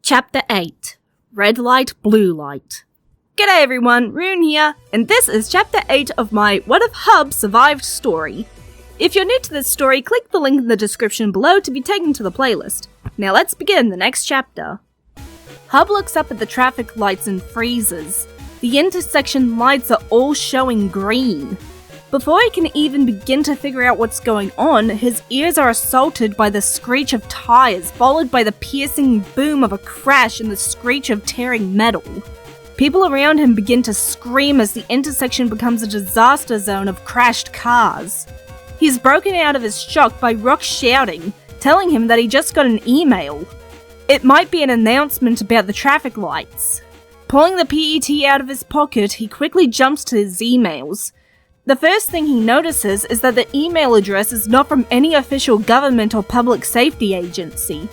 Chapter 8 Red Light, Blue Light. G'day everyone, Rune here, and this is Chapter 8 of my What If Hub Survived story. If you're new to this story, click the link in the description below to be taken to the playlist. Now let's begin the next chapter. Hub looks up at the traffic lights and freezes. The intersection lights are all showing green. Before he can even begin to figure out what's going on, his ears are assaulted by the screech of tires, followed by the piercing boom of a crash and the screech of tearing metal. People around him begin to scream as the intersection becomes a disaster zone of crashed cars. He's broken out of his shock by Rock shouting, telling him that he just got an email. It might be an announcement about the traffic lights. Pulling the PET out of his pocket, he quickly jumps to his emails. The first thing he notices is that the email address is not from any official government or public safety agency.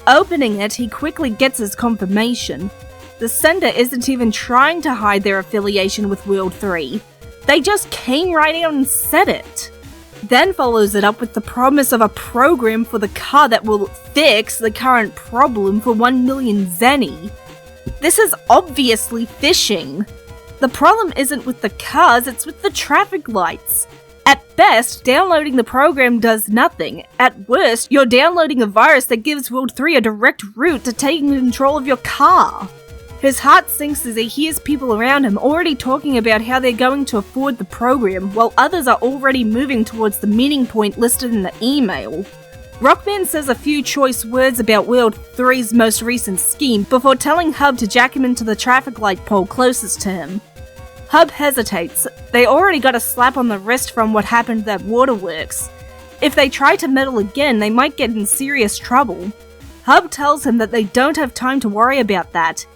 Opening it, he quickly gets his confirmation. The sender isn't even trying to hide their affiliation with World 3. They just came right out and said it. Then follows it up with the promise of a program for the car that will fix the current problem for 1 million zenny. This is obviously phishing. The problem isn't with the cars, it's with the traffic lights. At best, downloading the program does nothing. At worst, you're downloading a virus that gives World 3 a direct route to taking control of your car. His heart sinks as he hears people around him already talking about how they're going to afford the program, while others are already moving towards the meeting point listed in the email. Rockman says a few choice words about World 3's most recent scheme before telling Hub to jack him into the traffic light pole closest to him. Hub hesitates. They already got a slap on the wrist from what happened at Waterworks. If they try to meddle again, they might get in serious trouble. Hub tells him that they don't have time to worry about that.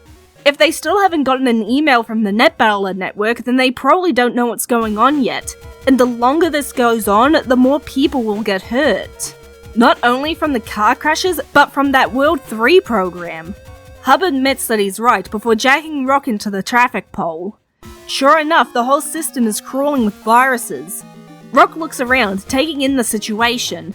If they still haven't gotten an email from the NetBattler network, then they probably don't know what's going on yet. And the longer this goes on, the more people will get hurt. Not only from the car crashes, but from that World 3 program. Hub admits that he's right before jacking Rock into the traffic pole. Sure enough, the whole system is crawling with viruses. Rock looks around, taking in the situation.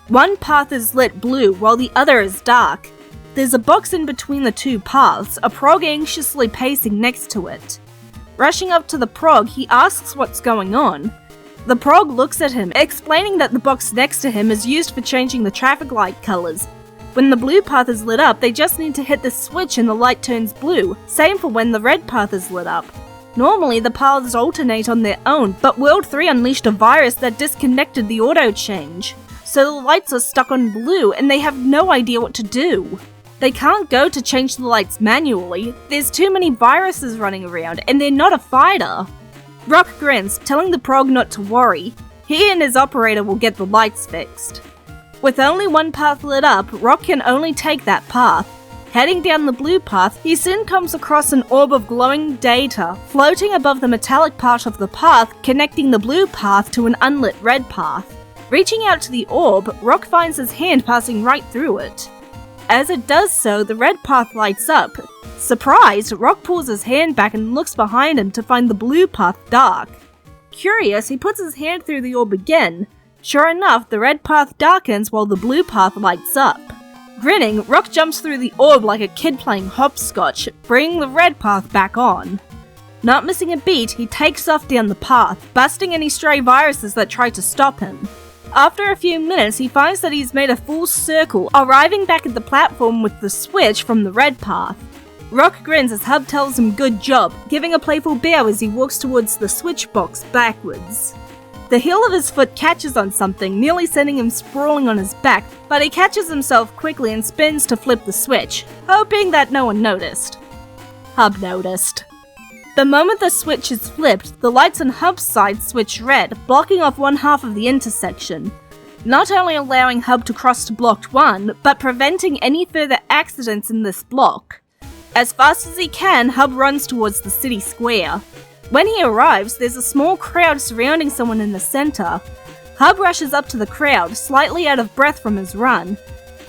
One path is lit blue, while the other is dark. There's a box in between the two paths, a prog anxiously pacing next to it. Rushing up to the prog, he asks what's going on. The prog looks at him, explaining that the box next to him is used for changing the traffic light colours. When the blue path is lit up, they just need to hit the switch and the light turns blue, same for when the red path is lit up. Normally, the paths alternate on their own, but World 3 unleashed a virus that disconnected the auto change. So the lights are stuck on blue and they have no idea what to do. They can't go to change the lights manually, there's too many viruses running around and they're not a fighter. Rock grins, telling the prog not to worry. He and his operator will get the lights fixed. With only one path lit up, Rock can only take that path. Heading down the blue path, he soon comes across an orb of glowing data floating above the metallic part of the path, connecting the blue path to an unlit red path. Reaching out to the orb, Rock finds his hand passing right through it. As it does so, the red path lights up. Surprised, Rock pulls his hand back and looks behind him to find the blue path dark. Curious, he puts his hand through the orb again. Sure enough, the red path darkens while the blue path lights up. Grinning, Rock jumps through the orb like a kid playing hopscotch, bringing the red path back on. Not missing a beat, he takes off down the path, busting any stray viruses that try to stop him. After a few minutes, he finds that he's made a full circle, arriving back at the platform with the switch from the red path. Rock grins as Hub tells him good job, giving a playful bow as he walks towards the switch box backwards. The heel of his foot catches on something, nearly sending him sprawling on his back, but he catches himself quickly and spins to flip the switch, hoping that no one noticed. Hub noticed. The moment the switch is flipped, the lights on Hub's side switch red, blocking off one half of the intersection. Not only allowing Hub to cross to blocked 1, but preventing any further accidents in this block. As fast as he can, Hub runs towards the city square. When he arrives, there's a small crowd surrounding someone in the center. Hub rushes up to the crowd, slightly out of breath from his run.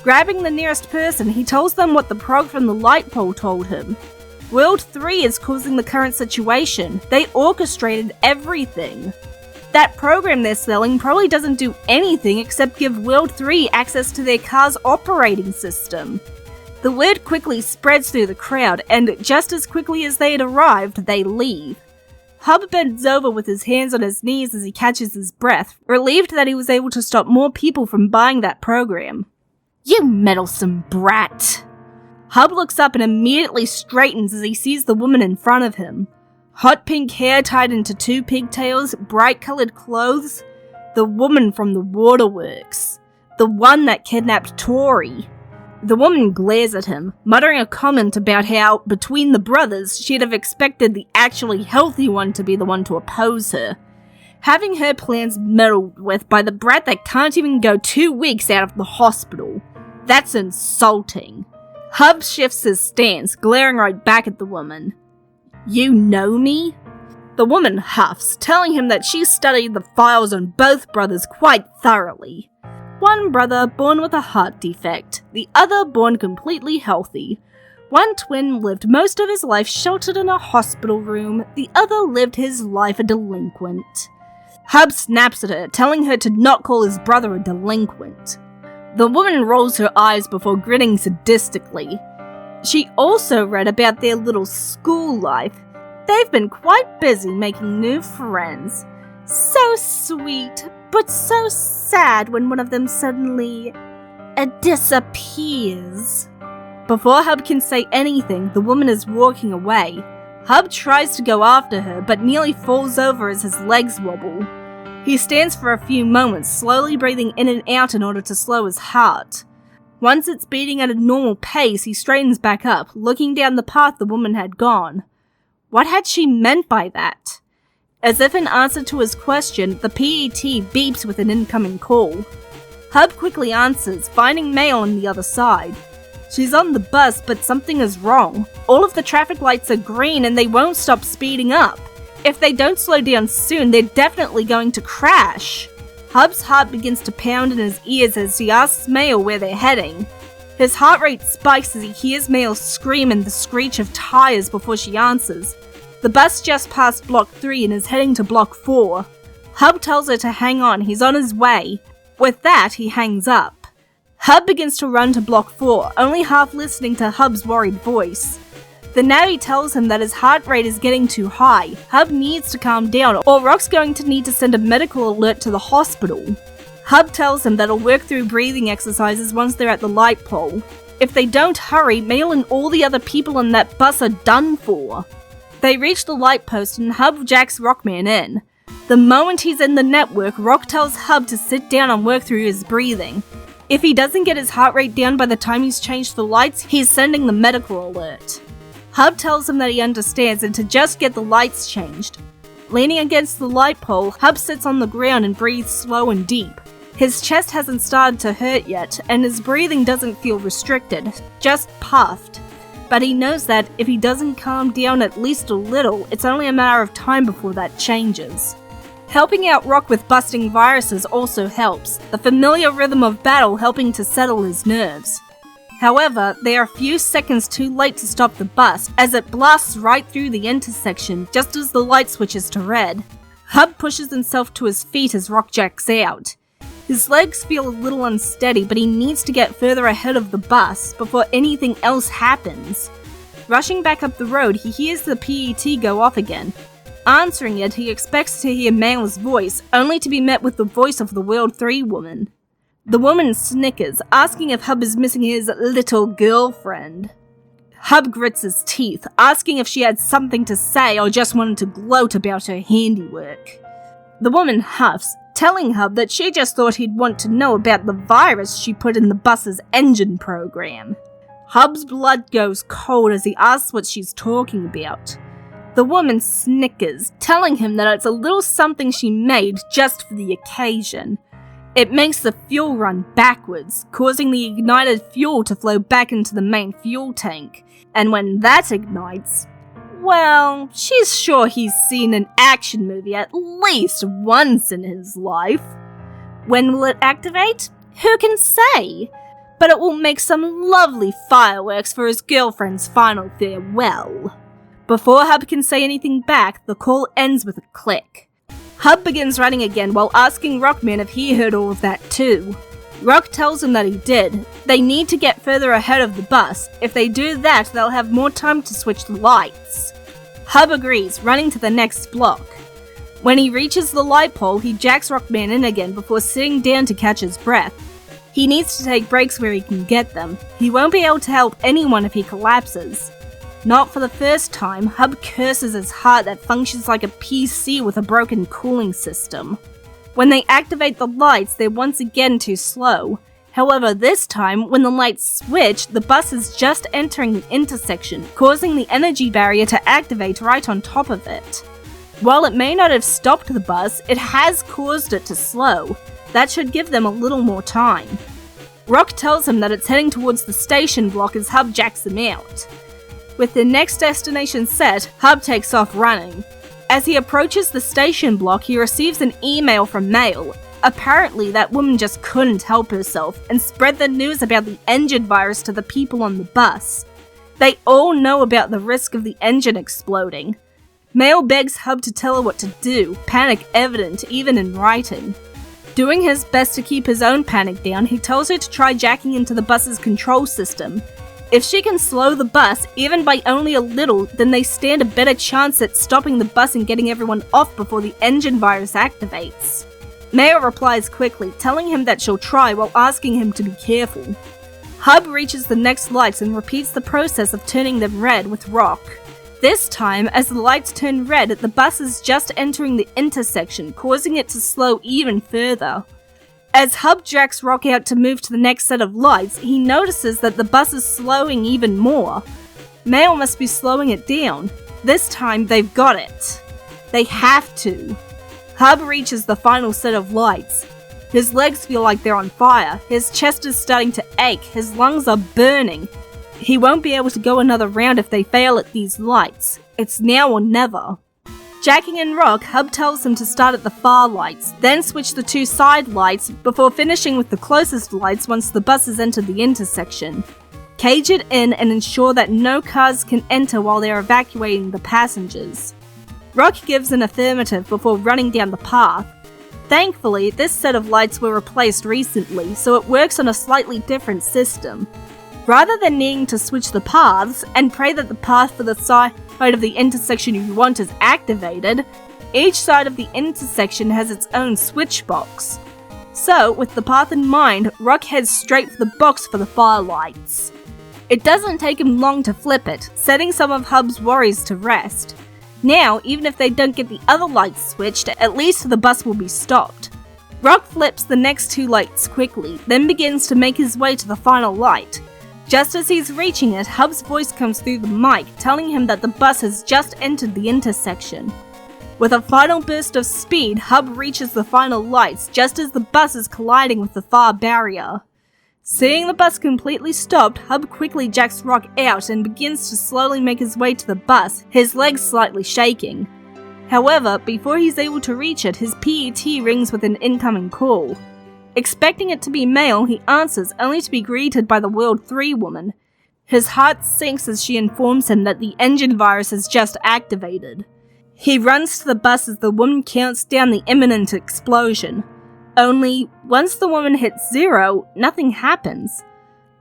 Grabbing the nearest person, he tells them what the prog from the light pole told him. World 3 is causing the current situation. They orchestrated everything. That program they're selling probably doesn't do anything except give World 3 access to their car's operating system. The word quickly spreads through the crowd, and just as quickly as they had arrived, they leave. Hub bends over with his hands on his knees as he catches his breath, relieved that he was able to stop more people from buying that program. "You meddlesome brat!" Hub looks up and immediately straightens as he sees the woman in front of him. Hot pink hair tied into 2 pigtails, bright-colored clothes. The woman from the waterworks. The one that kidnapped Tori. The woman glares at him, muttering a comment about how, between the brothers, she'd have expected the actually healthy one to be the one to oppose her. Having her plans meddled with by the brat that can't even go 2 weeks out of the hospital. That's insulting. Hub shifts his stance, glaring right back at the woman. "You know me?" The woman huffs, telling him that she studied the files on both brothers quite thoroughly. One brother born with a heart defect, the other born completely healthy. One twin lived most of his life sheltered in a hospital room, the other lived his life a delinquent. Hub snaps at her, telling her to not call his brother a delinquent. The woman rolls her eyes before grinning sadistically. She also read about their little school life. They've been quite busy making new friends. So sweet, but so sad when one of them suddenly disappears. Before Hub can say anything, the woman is walking away. Hub tries to go after her, but nearly falls over as his legs wobble. He stands for a few moments, slowly breathing in and out in order to slow his heart. Once it's beating at a normal pace, he straightens back up, looking down the path the woman had gone. What had she meant by that? As if in answer to his question, the PET beeps with an incoming call. Hub quickly answers, finding Mail on the other side. She's on the bus, but something is wrong. All of the traffic lights are green and they won't stop speeding up. If they don't slow down soon, they're definitely going to crash. Hub's heart begins to pound in his ears as he asks Mail where they're heading. His heart rate spikes as he hears Mail scream and the screech of tires before she answers. The bus just passed Block 3 and is heading to Block 4. Hub tells her to hang on, he's on his way. With that, he hangs up. Hub begins to run to Block 4, only half listening to Hub's worried voice. The navvy tells him that his heart rate is getting too high. Hub needs to calm down, or Rock's going to need to send a medical alert to the hospital. Hub tells him that he'll work through breathing exercises once they're at the light pole. If they don't hurry, Mail and all the other people on that bus are done for. They reach the light post and Hub jacks Rockman in. The moment he's in the network, Rock tells Hub to sit down and work through his breathing. If he doesn't get his heart rate down by the time he's changed the lights, he's sending the medical alert. Hub tells him that he understands and to just get the lights changed. Leaning against the light pole, Hub sits on the ground and breathes slow and deep. His chest hasn't started to hurt yet, and his breathing doesn't feel restricted, just puffed. But he knows that if he doesn't calm down at least a little, it's only a matter of time before that changes. Helping out Rock with busting viruses also helps, the familiar rhythm of battle helping to settle his nerves. However, they are a few seconds too late to stop the bus, as it blasts right through the intersection just as the light switches to red. Hub pushes himself to his feet as Rock jacks out. His legs feel a little unsteady, but he needs to get further ahead of the bus before anything else happens. Rushing back up the road, he hears the PET go off again. Answering it, he expects to hear Mail's voice, only to be met with the voice of the World 3 woman. The woman snickers, asking if Hub is missing his little girlfriend. Hub grits his teeth, asking if she had something to say or just wanted to gloat about her handiwork. The woman huffs, telling Hub that she just thought he'd want to know about the virus she put in the bus's engine program. Hub's blood goes cold as he asks what she's talking about. The woman snickers, telling him that it's a little something she made just for the occasion. It makes the fuel run backwards, causing the ignited fuel to flow back into the main fuel tank. And when that ignites, well, she's sure he's seen an action movie at least once in his life. When will it activate? Who can say? But it will make some lovely fireworks for his girlfriend's final farewell. Before Hub can say anything back, the call ends with a click. Hub begins running again while asking Rockman if he heard all of that too. Rock tells him that he did. They need to get further ahead of the bus. If they do that, they'll have more time to switch the lights. Hub agrees, running to the next block. When he reaches the light pole, he jacks Rockman in again before sitting down to catch his breath. He needs to take breaks where he can get them. He won't be able to help anyone if he collapses. Not for the first time, Hub curses his heart that functions like a PC with a broken cooling system. When they activate the lights, they're once again too slow. However, this time, when the lights switch, the bus is just entering the intersection, causing the energy barrier to activate right on top of it. While it may not have stopped the bus, it has caused it to slow. That should give them a little more time. Rock tells him that it's heading towards the station block as Hub jacks him out. With the next destination set, Hub takes off running. As he approaches the station block, he receives an email from Mail. Apparently, that woman just couldn't help herself and spread the news about the engine virus to the people on the bus. They all know about the risk of the engine exploding. Mail begs Hub to tell her what to do, panic evident even in writing. Doing his best to keep his own panic down, he tells her to try jacking into the bus's control system. If she can slow the bus, even by only a little, then they stand a better chance at stopping the bus and getting everyone off before the engine virus activates. Mail replies quickly, telling him that she'll try while asking him to be careful. Hub reaches the next lights and repeats the process of turning them red with Rock. This time, as the lights turn red, the bus is just entering the intersection, causing it to slow even further. As Hub jacks Rock out to move to the next set of lights, he notices that the bus is slowing even more. Mail must be slowing it down. This time, they've got it. They have to. Hub reaches the final set of lights. His legs feel like they're on fire, his chest is starting to ache, his lungs are burning. He won't be able to go another round if they fail at these lights. It's now or never. Jacking in Rock, Hub tells him to start at the far lights, then switch the two side lights before finishing with the closest lights once the bus has entered the intersection. Cage it in and ensure that no cars can enter while they're evacuating the passengers. Rock gives an affirmative before running down the path. Thankfully, this set of lights were replaced recently, so it works on a slightly different system. Rather than needing to switch the paths and pray that the path for the side of the intersection you want is activated, each side of the intersection has its own switch box. So, with the path in mind, Rock heads straight for the box for the far lights. It doesn't take him long to flip it, setting some of Hub's worries to rest. Now, even if they don't get the other lights switched, at least the bus will be stopped. Rock flips the next two lights quickly, then begins to make his way to the final light. Just as he's reaching it, Hub's voice comes through the mic, telling him that the bus has just entered the intersection. With a final burst of speed, Hub reaches the final lights just as the bus is colliding with the far barrier. Seeing the bus completely stopped, Hub quickly jacks Rock out and begins to slowly make his way to the bus, his legs slightly shaking. However, before he's able to reach it, his PET rings with an incoming call. Expecting it to be Mail, he answers, only to be greeted by the World 3 woman. His heart sinks as she informs him that the engine virus has just activated. He runs to the bus as the woman counts down the imminent explosion. Only, once the woman hits 0, nothing happens.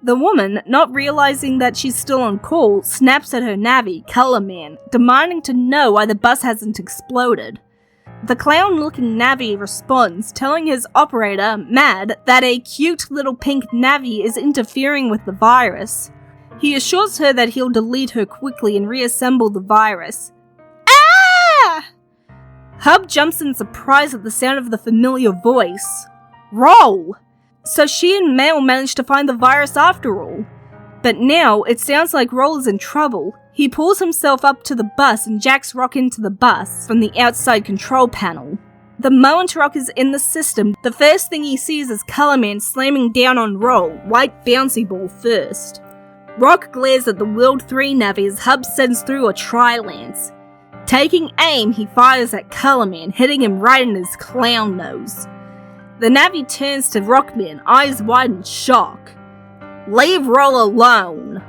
The woman, not realizing that she's still on call, snaps at her navvy, Colorman, demanding to know why the bus hasn't exploded. The clown-looking navvy responds, telling his operator, Mad, that a cute little pink navvy is interfering with the virus. He assures her that he'll delete her quickly and reassemble the virus. Ah! Hub jumps in surprise at the sound of the familiar voice. Roll! So she and Mail managed to find the virus after all. But now, it sounds like Roll is in trouble. He pulls himself up to the bus and jacks Rock into the bus from the outside control panel. The moment Rock is in the system, the first thing he sees is Colorman slamming down on Roll, white bouncy ball first. Rock glares at the World 3 navvy as Hub sends through a tri-lance. Taking aim, he fires at Colorman, hitting him right in his clown nose. The navvy turns to Rockman, eyes wide in shock. Leave Roll alone!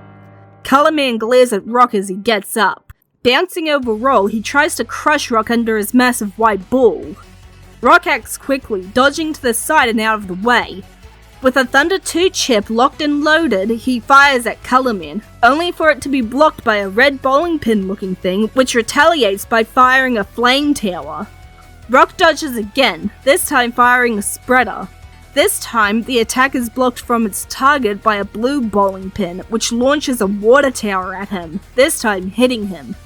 Colorman glares at Rock as he gets up. Bouncing over Roll, he tries to crush Rock under his massive white ball. Rock acts quickly, dodging to the side and out of the way. With a Thunder 2 chip locked and loaded, he fires at Colorman, only for it to be blocked by a red bowling pin looking thing, which retaliates by firing a flame tower. Rock dodges again, this time firing a spreader. This time, the attack is blocked from its target by a blue bowling pin, which launches a water tower at him, this time hitting him.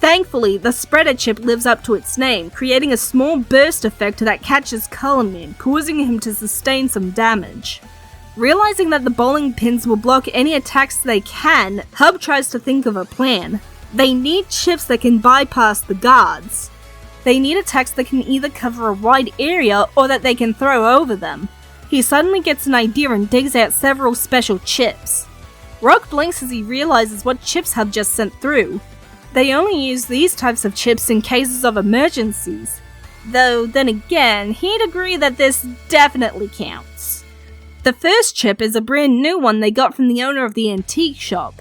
Thankfully, the spreader chip lives up to its name, creating a small burst effect that catches Colorman, causing him to sustain some damage. Realizing that the bowling pins will block any attacks they can, Hub tries to think of a plan. They need chips that can bypass the guards. They need attacks that can either cover a wide area or that they can throw over them. He suddenly gets an idea and digs out several special chips. Rock blinks as he realizes what chips Hub just sent through. They only use these types of chips in cases of emergencies. Though, then again, he'd agree that this definitely counts. The first chip is a brand new one they got from the owner of the antique shop.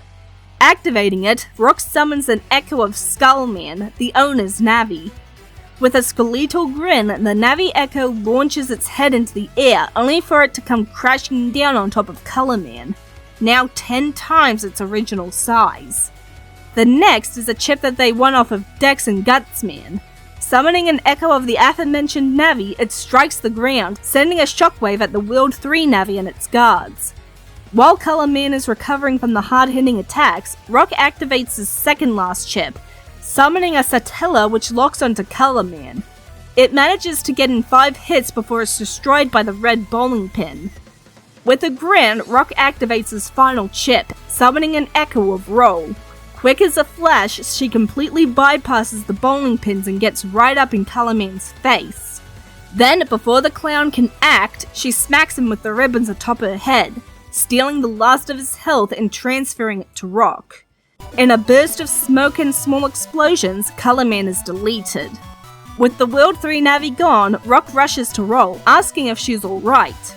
Activating it, Rock summons an echo of Skullman, the owner's Navi. With a skeletal grin, the Navi Echo launches its head into the air, only for it to come crashing down on top of Colorman, now 10 times its original size. The next is a chip that they won off of Dex and Gutsman. Summoning an echo of the aforementioned Navi, it strikes the ground, sending a shockwave at the World 3 Navi and its guards. While Colorman is recovering from the hard-hitting attacks, Rock activates his second last chip, summoning a Satella which locks onto Colorman. It manages to get in 5 hits before it's destroyed by the red bowling pin. With a grin, Rock activates his final chip, summoning an echo of Roll. Quick as a flash, she completely bypasses the bowling pins and gets right up in Colorman's face. Then, before the clown can act, she smacks him with the ribbons atop her head, stealing the last of his health and transferring it to Rock. In a burst of smoke and small explosions, Colorman is deleted. With the World 3 Navi gone, Rock rushes to Roll, asking if she's alright.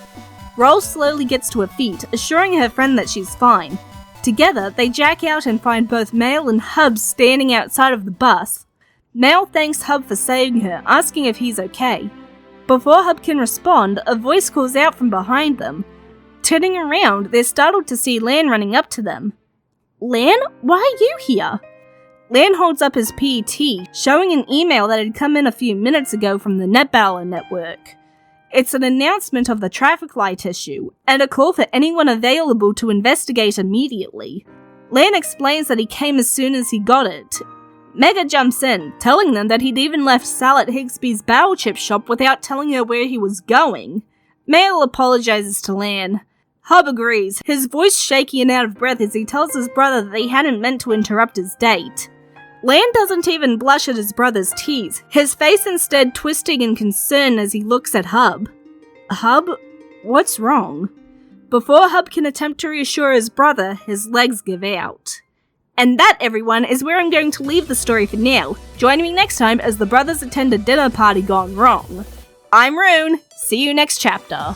Roll slowly gets to her feet, assuring her friend that she's fine. Together, they jack out and find both Mail and Hub standing outside of the bus. Mail thanks Hub for saving her, asking if he's okay. Before Hub can respond, a voice calls out from behind them. Turning around, they're startled to see Lan running up to them. Lan, why are you here? Lan holds up his PET, showing an email that had come in a few minutes ago from the NetBaller network. It's an announcement of the traffic light issue, and a call for anyone available to investigate immediately. Lan explains that he came as soon as he got it. Mega jumps in, telling them that he'd even left Sal at Higsby's barrel chip shop without telling her where he was going. Mail apologizes to Lan. Hub agrees, his voice shaky and out of breath as he tells his brother that he hadn't meant to interrupt his date. Lan doesn't even blush at his brother's tease, his face instead twisting in concern as he looks at Hub. Hub? What's wrong? Before Hub can attempt to reassure his brother, his legs give out. And that, everyone, is where I'm going to leave the story for now. Join me next time as the brothers attend a dinner party gone wrong. I'm Rune, see you next chapter.